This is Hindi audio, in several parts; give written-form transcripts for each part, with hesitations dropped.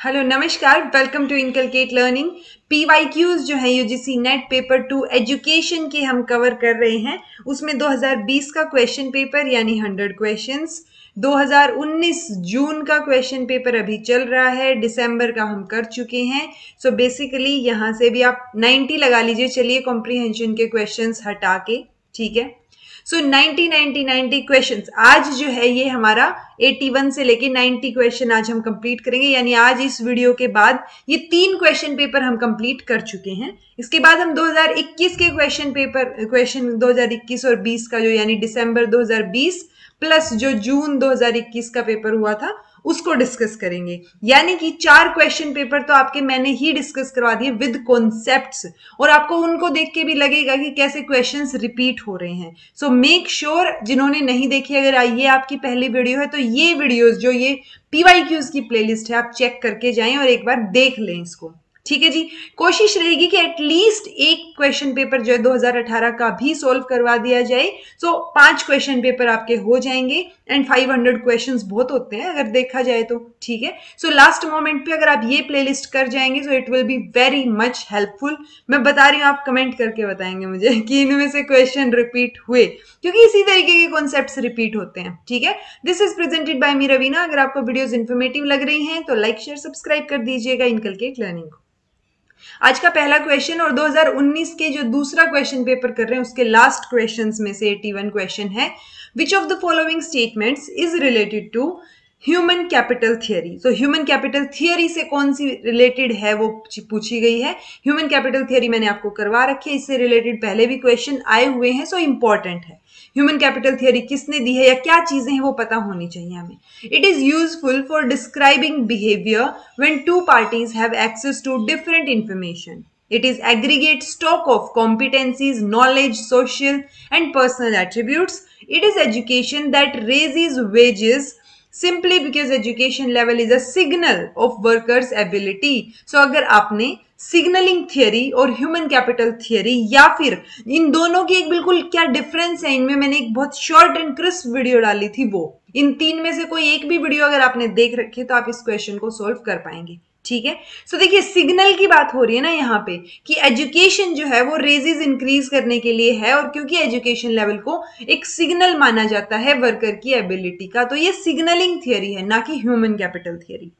हेलो नमस्कार, welcome to inculcate learning. PYQs जो है यूजीसी नेट पेपर 2 एजुकेशन के हम कवर कर रहे हैं। उसमें 2020 का क्वेश्चन पेपर यानी 100 क्वेश्चंस, 2019 जून का क्वेश्चन पेपर अभी चल रहा है, दिसंबर का हम कर चुके हैं। सो बेसिकली यहाँ से भी आप 90 लगा लीजिए, चलिए कॉम्प्रीहेंशन के क्वेश्चंस हटा के, ठीक है। सो 90 क्वेश्चंस आज जो है ये हमारा 81 से लेके 90 क्वेश्चन आज हम कंप्लीट करेंगे, यानी आज इस वीडियो के बाद ये 3 क्वेश्चन पेपर हम कंप्लीट कर चुके हैं। इसके बाद हम 2021 के क्वेश्चन 2021 और 20 का जो यानी दिसंबर 2020 प्लस जो जून 2021 का पेपर हुआ था उसको डिस्कस करेंगे। यानी कि 4 क्वेश्चन पेपर तो आपके मैंने ही डिस्कस करवा दिए विद कॉन्सेप्ट्स, और आपको उनको देख के भी लगेगा कि कैसे क्वेश्चंस रिपीट हो रहे हैं। सो मेक श्योर जिन्होंने नहीं देखी, अगर ये आपकी पहली वीडियो है तो ये वीडियोस जो ये पीवाईक्यूज की प्लेलिस्ट है आप चेक करके जाएं और एक बार देख लें इसको, ठीक है जी। कोशिश रहेगी कि एटलीस्ट एक क्वेश्चन पेपर जो है 2018 का भी सोल्व करवा दिया जाए। सो 5 क्वेश्चन पेपर आपके हो जाएंगे एंड 500 क्वेश्चंस बहुत होते हैं अगर देखा जाए तो, ठीक है। सो लास्ट मोमेंट पे अगर आप ये प्लेलिस्ट कर जाएंगे so it will be very much helpful. मैं बता रही हूँ, आप कमेंट करके बताएंगे मुझे कि इनमें से क्वेश्चन रिपीट हुए, क्योंकि इसी तरीके के कॉन्सेप्ट्स रिपीट होते हैं, ठीक है। दिस इज प्रेजेंटेड बाय मी रवीना। अगर आपको वीडियोस इन्फॉर्मेटिव लग रही हैं तो लाइक शेयर सब्सक्राइब कर दीजिएगा इनकलकेट लर्निंग को। आज का पहला क्वेश्चन और 2019 के जो दूसरा क्वेश्चन पेपर कर रहे हैं उसके लास्ट क्वेश्चंस में से 81 क्वेश्चन है। Which of the following statements is related to human capital theory. तो ह्यूमन कैपिटल थियरी से कौन सी रिलेटेड है वो पूछी गई है। ह्यूमन कैपिटल थियरी मैंने आपको करवा रखी है, इससे रिलेटेड पहले भी क्वेश्चन आए हुए हैं, सो इंपॉर्टेंट है। ह्यूमन कैपिटल थियरी किसने दी है या क्या चीजें हैं वो पता होनी चाहिए हमें। It is useful for describing behaviour when two parties have access to different information. It is aggregate stock of competencies, knowledge, social and personal attributes. It is education that raises wages simply because education level is a signal of workers' ability. So अगर आपने सिग्नलिंग थियरी और ह्यूमन कैपिटल थियरी या फिर इन दोनों की एक बिल्कुल क्या डिफरेंस है इनमें, मैंने एक बहुत शॉर्ट एंड क्रिस्प वीडियो डाली थी, वो इन 3 में से कोई एक भी वीडियो अगर आपने देख रखी तो आप इस क्वेश्चन को सोल्व कर पाएंगे, ठीक है। सो देखिए सिग्नल की बात हो रही है ना यहाँ पे कि एजुकेशन जो है वो रेजेस इंक्रीज करने के लिए है, और क्योंकि एजुकेशन लेवल को एक सिग्नल माना जाता है वर्कर की एबिलिटी का, तो ये सिग्नलिंग थियरी है ना कि human capital theory.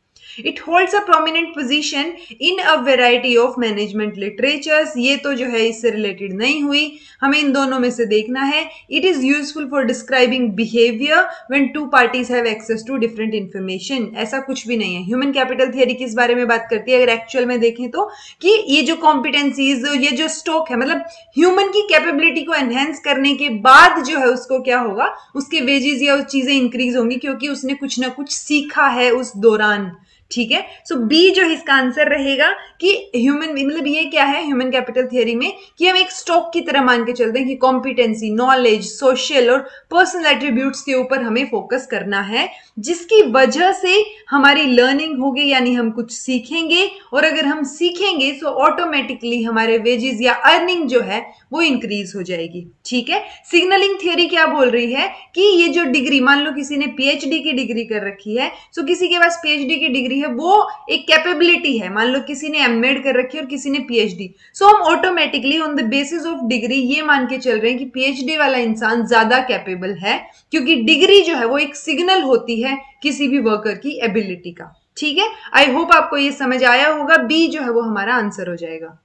It holds a prominent position in a variety of management literatures. ये तो जो है इससे रिलेटेड नहीं हुई, हमें इन दोनों में से देखना है। It is useful for describing behavior when two parties have access to different information. ऐसा कुछ भी नहीं है। ह्यूमन कैपिटल थियरी किस बारे में बात करती है अगर एक्चुअल में देखें तो, कि ये जो कॉम्पिटेंसीज, ये जो स्टॉक है, मतलब ह्यूमन की कैपेबिलिटी को एनहेंस करने के बाद जो है उसको क्या होगा, उसके वेजेस या उस चीजें इंक्रीज होंगी क्योंकि उसने कुछ ना कुछ सीखा है उस दौरान, ठीक है। सो बी जो इसका आंसर रहेगा कि ह्यूमन, मतलब ये क्या है ह्यूमन कैपिटल थियरी में कि हम एक स्टॉक की तरह मान के चलते हैं कि कॉम्पिटेंसी, नॉलेज, सोशल और पर्सनल एट्रीब्यूट्स के ऊपर हमें फोकस करना है, जिसकी वजह से हमारी लर्निंग होगी, यानी हम कुछ सीखेंगे, और अगर हम सीखेंगे तो ऑटोमेटिकली हमारे वेजेस या अर्निंग जो है वो इंक्रीज हो जाएगी, ठीक है। सिग्नलिंग थियरी क्या बोल रही है कि ये जो डिग्री, मान लो किसी ने पीएचडी की डिग्री कर रखी है, सो किसी के पास पीएचडी की डिग्री है, वो एक कैपेबिलिटी है। मान लो किसी ने एमएड कर रखी है और किसी ने पीएचडी, सो हम automatically on the basis of degree ये मान के चल रहे हैं कि पीएचडी वाला इंसान ज्यादा कैपेबल है, क्योंकि डिग्री जो है वो एक सिग्नल होती है किसी भी वर्कर की एबिलिटी का, ठीक है। आई होप आपको ये समझ आया होगा। बी जो है वो हमारा आंसर हो जाएगा।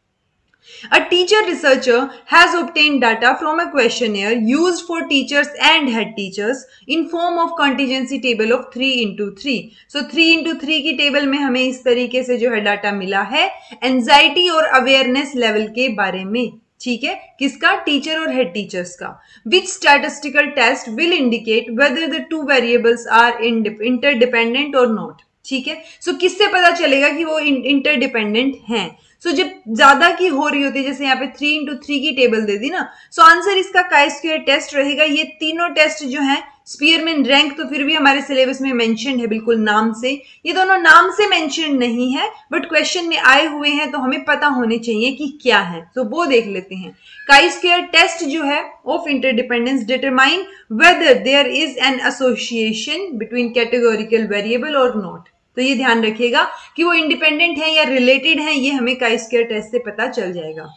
A teacher researcher has obtained data from a questionnaire used for teachers and head teachers in form of contingency table of 3x3. So 3x3 की टेबल में हमें इस तरीके से जो है डाटा मिला है एंजाइटी और अवेयरनेस लेवल के बारे में, ठीक है। किसका? टीचर और हेड टीचर्स का। Which statistical test will indicate whether the two variables are interdependent or not? ठीक है। सो किससे पता चलेगा कि वो इंटरडिपेंडेंट हैं? सो जब ज्यादा की हो रही होती है, जैसे यहाँ पे 3x3 की टेबल दे दी ना, सो आंसर इसका काई स्क्वायर टेस्ट रहेगा। ये तीनों टेस्ट जो है स्पीयरमैन रैंक तो फिर भी हमारे सिलेबस में मेंशन है बिल्कुल नाम से, ये दोनों नाम से मेंशन नहीं है बट क्वेश्चन में आए हुए हैं तो हमें पता होने चाहिए कि क्या है, तो वो देख लेते हैं। काई स्क्वायर टेस्ट जो है of interdependence determine whether there is an association between categorical variable और नॉट। तो ये ध्यान रखिएगा कि वो इंडिपेंडेंट है या रिलेटेड है, ये हमें काई स्क्वायर टेस्ट से पता चल जाएगा।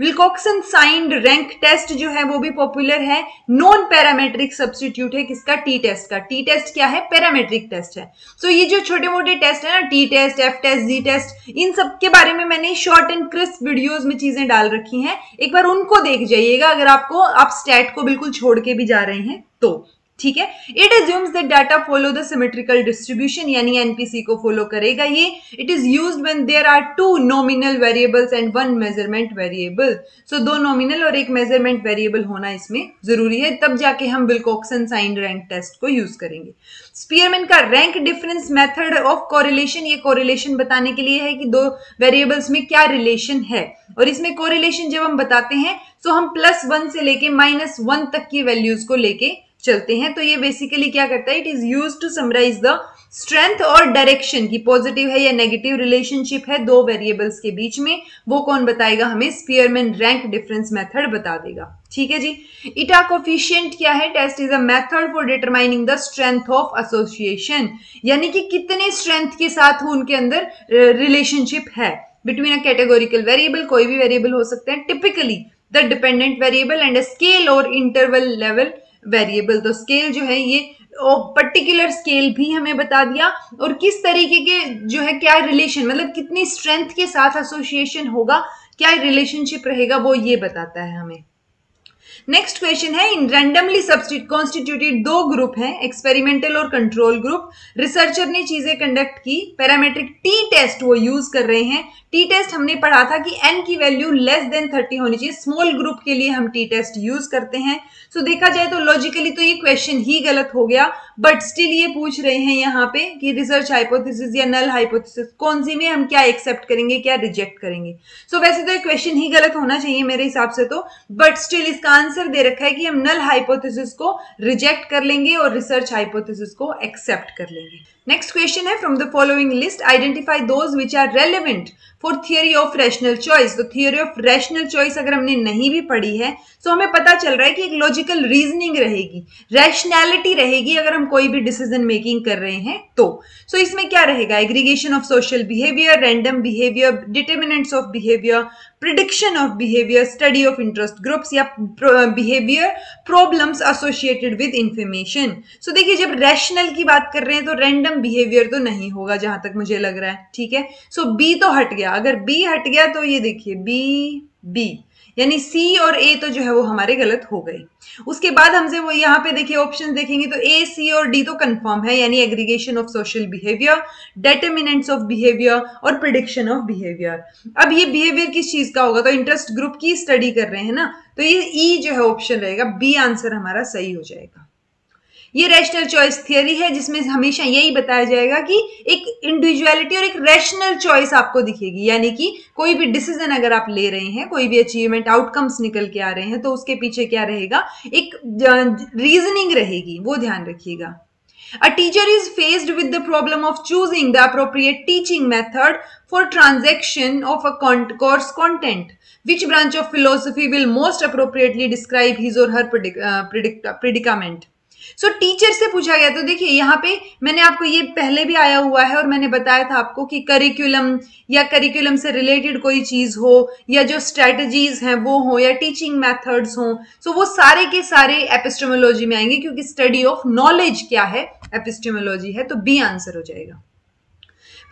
विल्कोक्सन साइंड रैंक टेस्ट जो है वो भी पॉपुलर है, नॉन पैरामेट्रिक सब्स्टिट्यूट है किसका, टी टेस्ट का। टी टेस्ट क्या है, पैरामेट्रिक टेस्ट है। सो ये जो छोटे मोटे टेस्ट है ना, टी टेस्ट, एफ टेस्ट, जी टेस्ट, इन सब के बारे में मैंने शॉर्ट एंड क्रिस्प वीडियोस में चीजें डाल रखी हैं, एक बार उनको देख जाइएगा अगर आप स्टैट को बिल्कुल छोड़ के भी जा रहे हैं तो, ठीक है। It assumes that data follow the symmetrical distribution, यानी एनपीसी को फॉलो करेगा ये। It is used when there are 2 nominal variables and 1 measurement variable. So 2 nominal और 1 मेजरमेंट वेरिएबल होना इसमें जरूरी है, तब जाके हम विल्कोक्सन साइंड रैंक टेस्ट को यूज करेंगे। स्पीयरमैन का rank difference method of correlation, ये कोरिलेशन बताने के लिए है कि 2 वेरिएबल्स में क्या रिलेशन है, और इसमें कोरिलेशन जब हम बताते हैं तो हम +1 से लेके -1 तक की वैल्यूज को लेके चलते हैं। तो ये बेसिकली क्या करता है, it is use to summarise the strength और डायरेक्शन की पॉजिटिव है या नेगेटिव रिलेशनशिप है 2 वेरिएबल्स के बीच में, वो कौन बताएगा हमें, स्पीयरमैन रैंक डिफरेंस मेथड बता देगा, ठीक है जी। ईटा कोफिशिएंट क्या है, test is a method for determining the strength of association, यानी कि कितने स्ट्रेंथ के साथ उनके अंदर रिलेशनशिप है बिटवीन अ कैटेगोरिकल वेरिएबल, कोई भी वेरिएबल हो सकते हैं, typically the dependent variable and a scale और इंटरवल लेवल वेरिएबल। तो स्केल जो है ये पर्टिकुलर स्केल भी हमें बता दिया, और किस तरीके के जो है क्या रिलेशन, मतलब कितनी स्ट्रेंथ के साथ एसोसिएशन होगा, क्या रिलेशनशिप रहेगा, वो ये बताता है हमें। नेक्स्ट क्वेश्चन है, इन रैंडमली कॉन्स्टिट्यूटेड 2 ग्रुप हैं, एक्सपेरिमेंटल और कंट्रोल ग्रुप। रिसर्चर ने चीजें कंडक्ट की, पैरामेट्रिक टी टेस्ट वो यूज कर रहे हैं। टी टेस्ट हमने पढ़ा था कि n की वैल्यू <30 होनी चाहिए, स्मॉल ग्रुप के लिए हम टी टेस्ट यूज करते हैं। सो देखा जाए तो लॉजिकली तो ये क्वेश्चन ही गलत हो गया, बट स्टिल ये पूछ रहे हैं यहाँ पे कि रिसर्च हाइपोथेसिस या नल हाइपोथेसिस कौन सी में हम क्या एक्सेप्ट करेंगे, क्या रिजेक्ट करेंगे। सो वैसे तो ये क्वेश्चन ही गलत होना चाहिए मेरे हिसाब से तो, बट स्टिल इसका आंसर दे रखा है कि हम नल हाइपोथेसिस को रिजेक्ट कर लेंगे और रिसर्च हाइपोथेसिस को एक्सेप्ट कर लेंगे। नेक्स्ट क्वेश्चन है, from the following list identify those which are relevant for theory of rational choice. तो थियरी ऑफ रैशनल चॉइस अगर हमने नहीं भी पढ़ी है तो हमें पता चल रहा है कि एक लॉजिकल रीजनिंग रहेगी, रैशनैलिटी रहेगी अगर हम कोई भी डिसीजन मेकिंग कर रहे हैं तो। सो इसमें क्या रहेगा, aggregation of social behaviour, random behaviour, determinants of behaviour, prediction of behaviour, study of interest groups, या behaviour problems associated with information. So देखिए जब रैशनल की बात कर रहे हैं तो रैंडम बिहेवियर तो नहीं होगा जहां तक मुझे लग रहा है, ठीक है। सो बी तो हट गया, अगर बी हट गया तो ये देखिए बी यानी सी और ए तो जो है वो हमारे गलत हो गए। उसके बाद हमसे वो यहाँ पे देखिए ऑप्शन देखेंगे तो ए, सी और डी तो कंफर्म है, यानी aggregation of social behaviour, determinants of behaviour और प्रिडिक्शन ऑफ बिहेवियर। अब ये बिहेवियर किस चीज का होगा, तो इंटरेस्ट ग्रुप की स्टडी कर रहे हैं ना, तो ये ई जो है ऑप्शन रहेगा, बी आंसर हमारा सही हो जाएगा। ये रैशनल चॉइस थियरी है जिसमें हमेशा यही बताया जाएगा कि एक इंडिविजुअलिटी और एक रैशनल चॉइस आपको दिखेगी, यानी कि कोई भी डिसीजन अगर आप ले रहे हैं, कोई भी अचीवमेंट आउटकम्स निकल के आ रहे हैं तो उसके पीछे क्या रहेगा, एक रीजनिंग रहेगी, वो ध्यान रखिएगा। A teacher is faced with the problem of choosing the appropriate teaching method for transaction of a course content. Which branch of philosophy will most appropriately describe his or her predicament? So teacher से पूछा गया, तो देखिए यहाँ पे मैंने आपको ये पहले भी आया हुआ है और मैंने बताया था आपको कि करिकुलम या करिकुलम से रिलेटेड कोई चीज हो या जो स्ट्रेटजीज हैं वो हो या टीचिंग मेथड्स हो, सो वो सारे के सारे एपिस्टेमोलॉजी में आएंगे क्योंकि स्टडी ऑफ नॉलेज क्या है, एपिस्टेमोलॉजी है, तो बी आंसर हो जाएगा।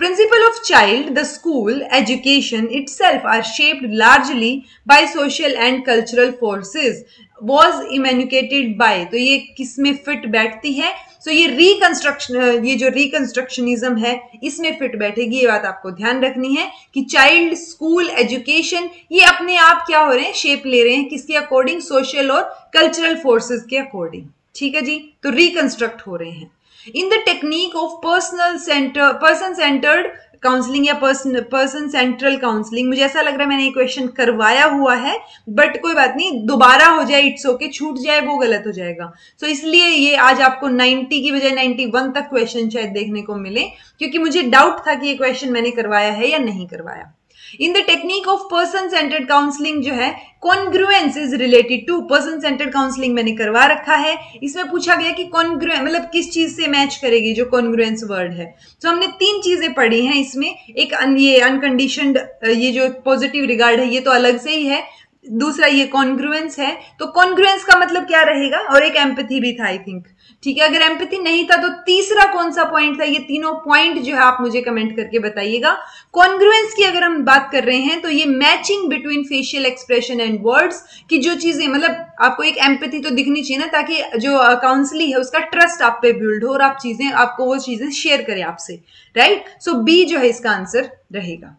Principle of child, the school, education itself are shaped largely by social and cultural forces. Was enunciated by, तो ये किसमें फिट बैठती है, सो ये रिकंस्ट्रक्शन, ये जो रिकंस्ट्रक्शनिज्म है इसमें फिट बैठेगी। ये बात आपको ध्यान रखनी है कि चाइल्ड, स्कूल, एजुकेशन ये अपने आप क्या हो रहे हैं, शेप ले रहे हैं किसके अकॉर्डिंग, सोशल और कल्चरल फोर्सेस के अकॉर्डिंग, ठीक है जी, तो रिकंस्ट्रक्ट हो रहे हैं। इन the technique of person centred counselling या पर्सन सेंट्रल काउंसलिंग, मुझे ऐसा लग रहा है मैंने ये क्वेश्चन करवाया हुआ है, बट कोई बात नहीं, दोबारा हो जाए इट्स ओके, छूट जाए वो गलत हो जाएगा। सो इसलिए ये आज आपको 90 की बजाय 91 तक क्वेश्चन शायद देखने को मिले, क्योंकि मुझे डाउट था कि ये क्वेश्चन मैंने करवाया है या नहीं करवाया। In the technique of person centred counselling जो है congruence is related to person centred counselling मैंने करवा रखा है। इसमें पूछा गया कि कॉन्ग्रुएंस मतलब किस चीज से मैच करेगी जो कॉन्ग्रुएंस वर्ड है। तो हमने तीन चीजें पढ़ी हैं इसमें, एक ये अनकंडीशनड ये जो पॉजिटिव रिगार्ड है ये तो अलग से ही है, दूसरा ये कॉन्ग्रुएंस है। तो कॉन्ग्रुएंस का मतलब क्या रहेगा, और एक एम्पैथी भी था आई थिंक, ठीक है। अगर एम्पैथी नहीं था तो तीसरा कौन सा पॉइंट था, ये तीनों पॉइंट जो है आप मुझे कमेंट करके बताइएगा। कॉन्ग्रुएंस की अगर हम बात कर रहे हैं तो ये matching between facial expression and words की जो चीजें, मतलब आपको एक एम्पैथी तो दिखनी चाहिए ना, ताकि जो काउंसली है उसका ट्रस्ट आप पे बिल्ड हो और आप चीजें आपको वो चीजें शेयर करे आपसे, राइट। सो बी जो है इसका आंसर रहेगा।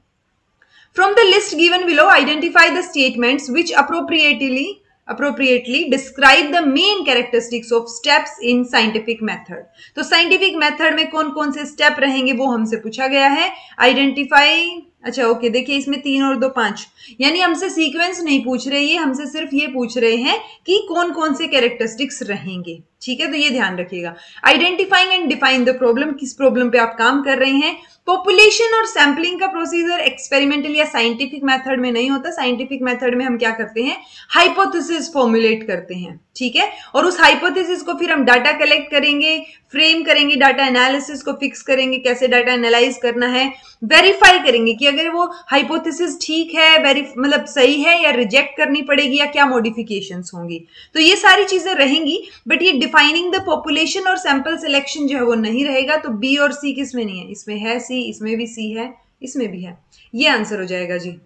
From the list given below, identify the statements which appropriately describe the main characteristics of steps in scientific method. तो scientific method में कौन कौन से स्टेप रहेंगे वो हमसे पूछा गया है। आइडेंटिफाई, अच्छा ओके, देखिए इसमें 3 और 2 5, यानी हमसे सीक्वेंस नहीं पूछ रहे, ये हमसे सिर्फ ये पूछ रहे हैं कि कौन कौन से कैरेक्टरिस्टिक्स रहेंगे, ठीक है। तो ये ध्यान रखिएगा। Identifying and define the problem, किस प्रॉब्लम पे आप काम कर रहे हैं। पॉपुलेशन और सैम्पलिंग का प्रोसीजर एक्सपेरिमेंटल या साइंटिफिक मेथड में नहीं होता। साइंटिफिक मेथड में हम क्या करते हैं, हाइपोथेसिस फॉर्मुलेट करते हैं, ठीक है। और उस हाइपोथेसिस को फिर हम डाटा कलेक्ट करेंगे, फ्रेम करेंगे, डाटा एनालिसिस को फिक्स करेंगे, कैसे डाटा एनालाइज करना है, वेरीफाई करेंगे कि अगर वो हाइपोथेसिस ठीक है, मतलब सही है या रिजेक्ट करनी पड़ेगी या क्या मॉडिफिकेशंस होंगी। तो ये सारी चीजें रहेंगी, बट ये डिफाइनिंग द पॉपुलेशन और सैंपल सिलेक्शन जो है वो नहीं रहेगा। तो बी और सी किसमें नहीं है, इसमें है सी, इसमें भी सी है, इसमें भी है, ये आंसर हो जाएगा जी,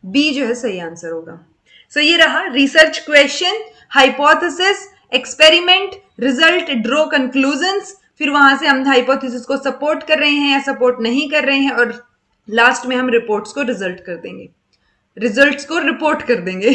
बी जो है सही आंसर होगा। सो ये रहा research question, hypothesis, experiment, result, draw conclusions, फिर वहां से हम हाइपोथेसिस को सपोर्ट कर रहे हैं या सपोर्ट नहीं कर रहे हैं, और लास्ट में हम रिपोर्ट्स को रिजल्ट कर देंगे, रिजल्ट्स को रिपोर्ट कर देंगे।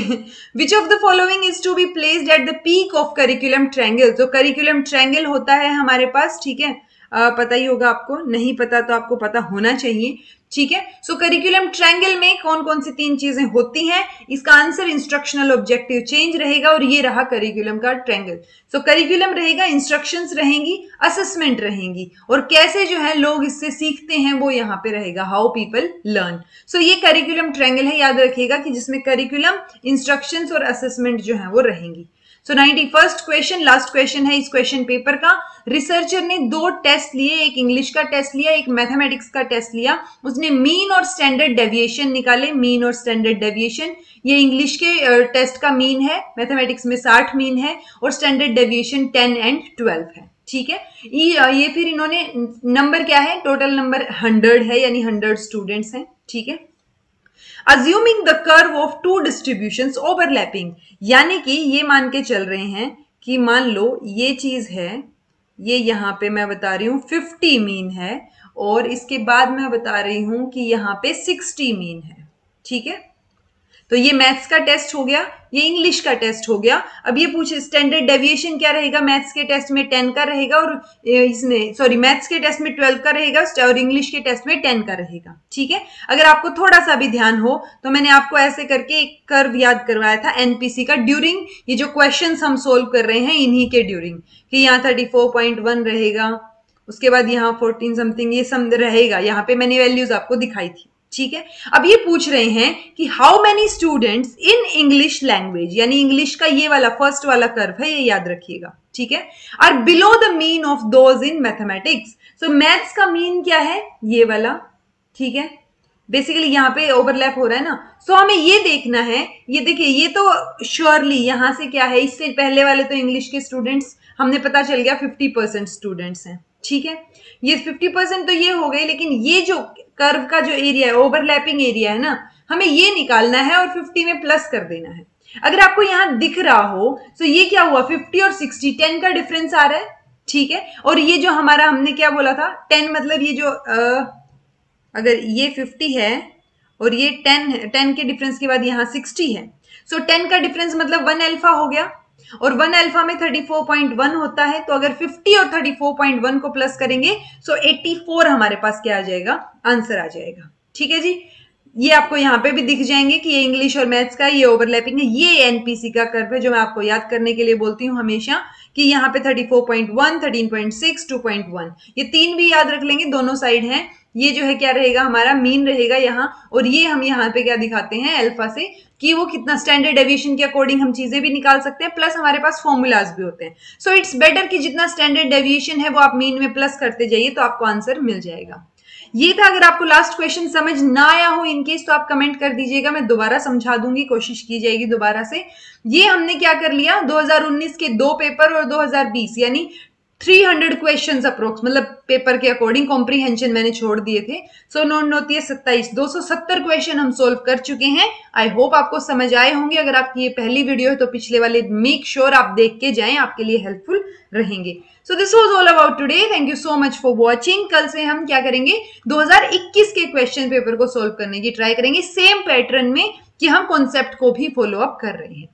Which of the following is to be placed at the peak of curriculum triangle. तो करिकुलम ट्रायंगल होता है हमारे पास, ठीक है, पता ही होगा आपको, नहीं पता तो आपको पता होना चाहिए, ठीक है। सो करिकुलम ट्रायंगल में कौन कौन सी 3 चीजें होती हैं, इसका आंसर इंस्ट्रक्शनल ऑब्जेक्टिव चेंज रहेगा, और ये रहा करिकुलम का ट्रायंगल। सो करिकुलम रहेगा, इंस्ट्रक्शंस रहेंगी, असेसमेंट रहेंगी, और कैसे जो है लोग इससे सीखते हैं वो यहाँ पे रहेगा, हाउ पीपल लर्न। सो ये करिकुलम ट्रायंगल है, याद रखिएगा कि जिसमें करिकुलम, इंस्ट्रक्शंस और असेसमेंट जो है वो रहेंगी। सो 91st क्वेश्चन, लास्ट क्वेश्चन है इस क्वेश्चन पेपर का। रिसर्चर ने 2 टेस्ट लिए, एक इंग्लिश का टेस्ट लिया, एक मैथमेटिक्स का टेस्ट लिया। उसने मीन और स्टैंडर्ड डेविएशन निकाले, मीन और स्टैंडर्ड डेविएशन। ये इंग्लिश के टेस्ट का मीन है, मैथमेटिक्स में 60 मीन है, और स्टैंडर्ड डेविएशन 10 and 12 है, ठीक है। ये फिर इन्होंने नंबर क्या है, टोटल नंबर 100 है, यानी 100 स्टूडेंट्स हैं, ठीक है। Assuming the curve of 2 distributions overlapping, यानी कि ये मान के चल रहे हैं कि मान लो ये चीज है, ये यहां पे मैं बता रही हूं 50 मीन है, और इसके बाद मैं बता रही हूं कि यहां पे 60 मीन है, ठीक है। तो ये मैथ्स का टेस्ट हो गया, ये इंग्लिश का टेस्ट हो गया। अब ये पूछे स्टैंडर्ड डेविएशन क्या रहेगा, मैथ्स के टेस्ट में 10 का रहेगा, और इसमें सॉरी मैथ्स के टेस्ट में 12 का रहेगा, और इंग्लिश के टेस्ट में 10 का रहेगा, ठीक है। अगर आपको थोड़ा सा भी ध्यान हो तो मैंने आपको ऐसे करके एक कर्व याद करवाया था एनपीसी का, ड्यूरिंग ये जो क्वेश्चंस हम सोल्व कर रहे हैं इन्हीं के ड्यूरिंग, कि यहाँ 34.1 रहेगा, उसके बाद यहाँ 14 समथिंग ये सब रहेगा, यहाँ पे मैंने वैल्यूज आपको दिखाई थी, ठीक है। अब ये पूछ रहे हैं कि how many students in English language, यानी इंग्लिश का ये वाला फर्स्ट वाला कर्व है, ये याद रखिएगा, ठीक है, are below the mean of those in mathematics. So maths का मीन क्या है, ये वाला, ठीक है। बेसिकली यहाँ पे ओवरलैप हो रहा है ना, सो हमें ये देखना है, ये देखिए ये तो श्योरली यहाँ से क्या है, इससे पहले वाले तो इंग्लिश के स्टूडेंट्स हमने पता चल गया 50% स्टूडेंट्स हैं, ठीक है। ये 50% तो ये हो गए, लेकिन ये जो कर्व का जो एरिया है, ओवरलैपिंग एरिया है ना, हमें ये निकालना है और 50 में प्लस कर देना है। अगर आपको यहां दिख रहा हो तो ये क्या हुआ, 50 और 60 10 का डिफरेंस आ रहा है, ठीक है। और ये जो हमारा हमने क्या बोला था 10, मतलब ये जो अगर ये 50 है और ये 10 के डिफरेंस के बाद यहाँ 60 है, सो 10 का डिफरेंस मतलब 1 अल्फा हो गया, और 1 अल्फा में 34.1 होता है। तो अगर 50 और 34.1 को प्लस करेंगे सो 84 हमारे पास क्या आ जाएगा, आंसर आ जाएगा, ठीक है जी। ये आपको यहाँ पे भी दिख जाएंगे कि ये इंग्लिश और मैथ्स का ये ओवरलैपिंग है, ये एनपीसी का कर्व है जो मैं आपको याद करने के लिए बोलती हूँ हमेशा, कि यहाँ पे 34.1, 13.6, 2.1, ये 3 भी याद रख लेंगे, दोनों साइड हैं, ये जो है क्या रहेगा, हमारा मीन रहेगा यहाँ, और ये हम यहाँ पे क्या दिखाते हैं अल्फा से, कि वो कितना स्टैंडर्ड डेविएशन के अकॉर्डिंग हम चीजें भी निकाल सकते हैं, प्लस हमारे पास फॉर्मूलाज भी होते हैं। सो इट्स बेटर कि जितना स्टैंडर्ड डेविएशन है वो आप मीन में प्लस करते जाइए, तो आपको आंसर मिल जाएगा। ये था। अगर आपको लास्ट क्वेश्चन समझ ना आया हो इनकेस, तो आप कमेंट कर दीजिएगा, मैं दोबारा समझा दूंगी, कोशिश की जाएगी दोबारा से। ये हमने क्या कर लिया, 2019 के 2 पेपर और 2020 यानी 300 क्वेश्चंस अप्रोक्स, मतलब पेपर के अकॉर्डिंग, कॉम्प्रीहेंशन मैंने छोड़ दिए थे। सो नोट होती है 27, 270 क्वेश्चन हम सोल्व कर चुके हैं। आई होप आपको समझ आए होंगे। अगर आपकी ये पहली वीडियो है तो पिछले वाले मेक श्योर आप देख के जाएं, आपके लिए हेल्पफुल रहेंगे। So this was all about today. Thank you so much for watching. कल से हम क्या करेंगे, 2021 के क्वेश्चन पेपर को सोल्व करने की ट्राई करेंगे, सेम पैटर्न में कि हम कॉन्सेप्ट को भी फॉलो अप कर रहे हैं।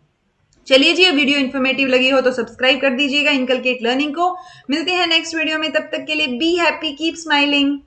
चलिए जी, ये वीडियो इन्फॉर्मेटिव लगी हो तो सब्सक्राइब कर दीजिएगा इनकलकेट लर्निंग को। मिलते हैं नेक्स्ट वीडियो में, तब तक के लिए बी हैप्पी, कीप स्माइलिंग।